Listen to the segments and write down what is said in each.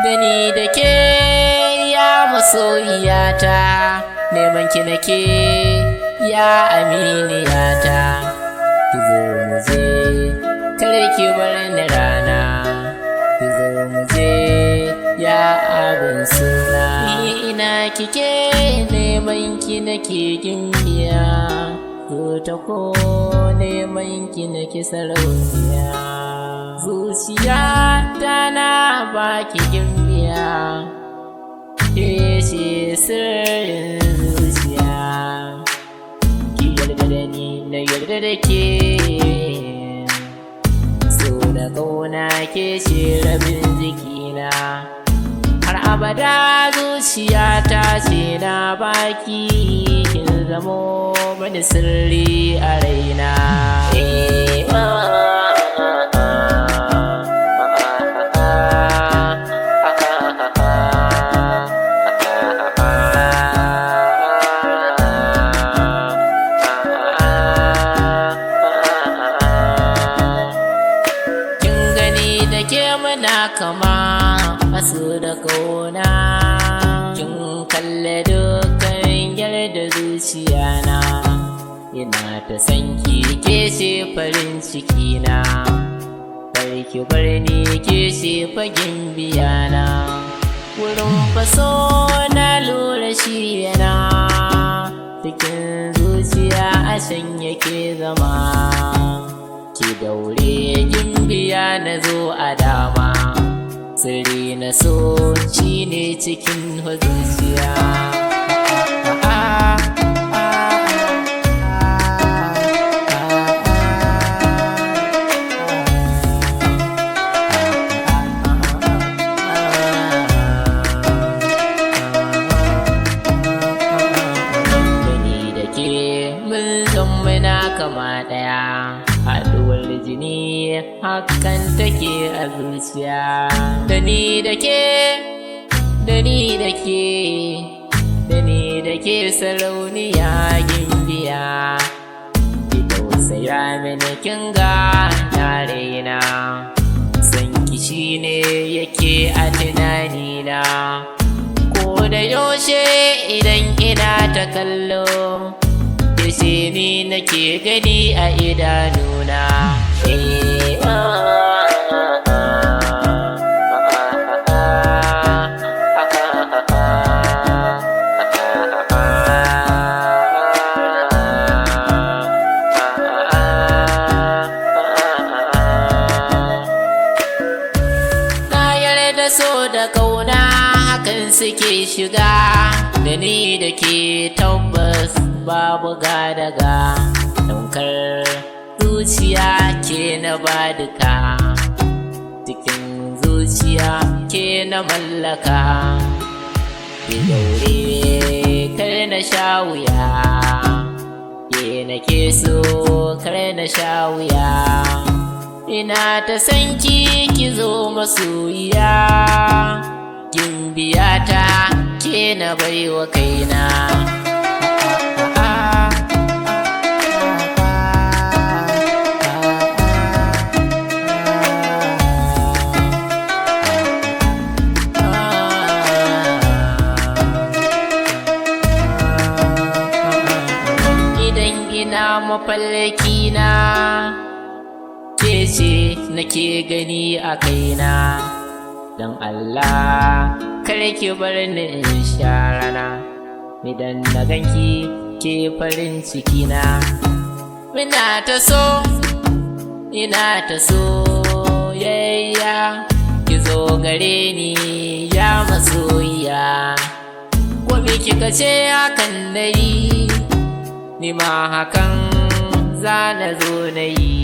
dani dake ya masoyiyata, neman ki nake ya aminiyata. Ki zo mu je kare ki bar ni rana, ki zo mu je ya abin suna. Ni ina kike neman ki nake gimbiya, ko ta ko neman ki nake sarauniya. Zuciya ta na baki gimbiya, ke ce sirrin zuciya. Ki yarda da ni na yarda da ke, so da ƙauna ke ce rabin jikina. Har abada zuciya ta ce na baki, kin zamo mani sirri a raina. Muna kama asu da kauna, kin kalle dukkan yarda zuciya na. Ina ta sanki ke ce farin ciki na, ki bar ni ke ce fagen biyana. Wurin faso na lura shi yana cikin zuciya, a can yake zama. Ki daure gimbiya na zo a dama, sirri na so shi ne cikin zuciya. Dani da ke mun zama kama ɗaya, haɗuwar jini hakan take a zuciya. Dani da ke, dani da ke, dani da ke sarauniya gimbiya. Ki tausaya mini kin ga na raina, san ki shine yake a tunanina. Ko da yaushe idan ina ta kallo, sai ni nake gani a idanuna. Na yarda so da kauna hakan suke shiga, dani da ke tabbas babu gadaga. Daukar zuciya ke na baduka, cikin zuciya ke na mallaka. Ki daure kar na sha wuya, ke nake so kar na sha wuya. Ina ta sanki ki zo masoyiya, gimbiyata ke na baiwa kaina. Mafalki na ke ce nake gani a kaina, don Allah kar ki bar ni in sha rana. Idan na ganki ke farin ciki na, ina ta so, ina ta soyayya. Ki zo gare ni ya masoyiya, ko me kika ce hakan nayi, ni ma hakan za na zo na yi.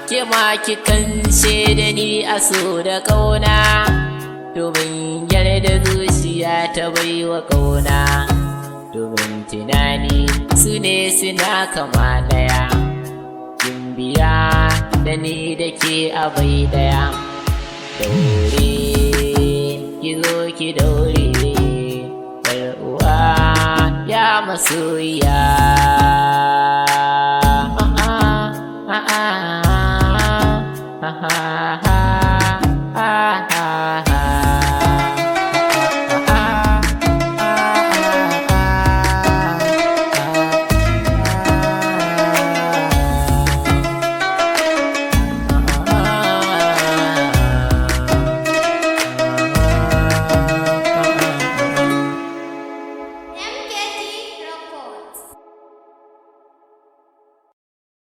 Ke ma kikan da ni a so da ƙauna, domin yarda zuciya ta baiwa ƙauna. Domin tunani su ne suna kama ɗaya, gimbiya da ni da ke a bai daya. Daure ki zo ki daure uwa ya masoyiya.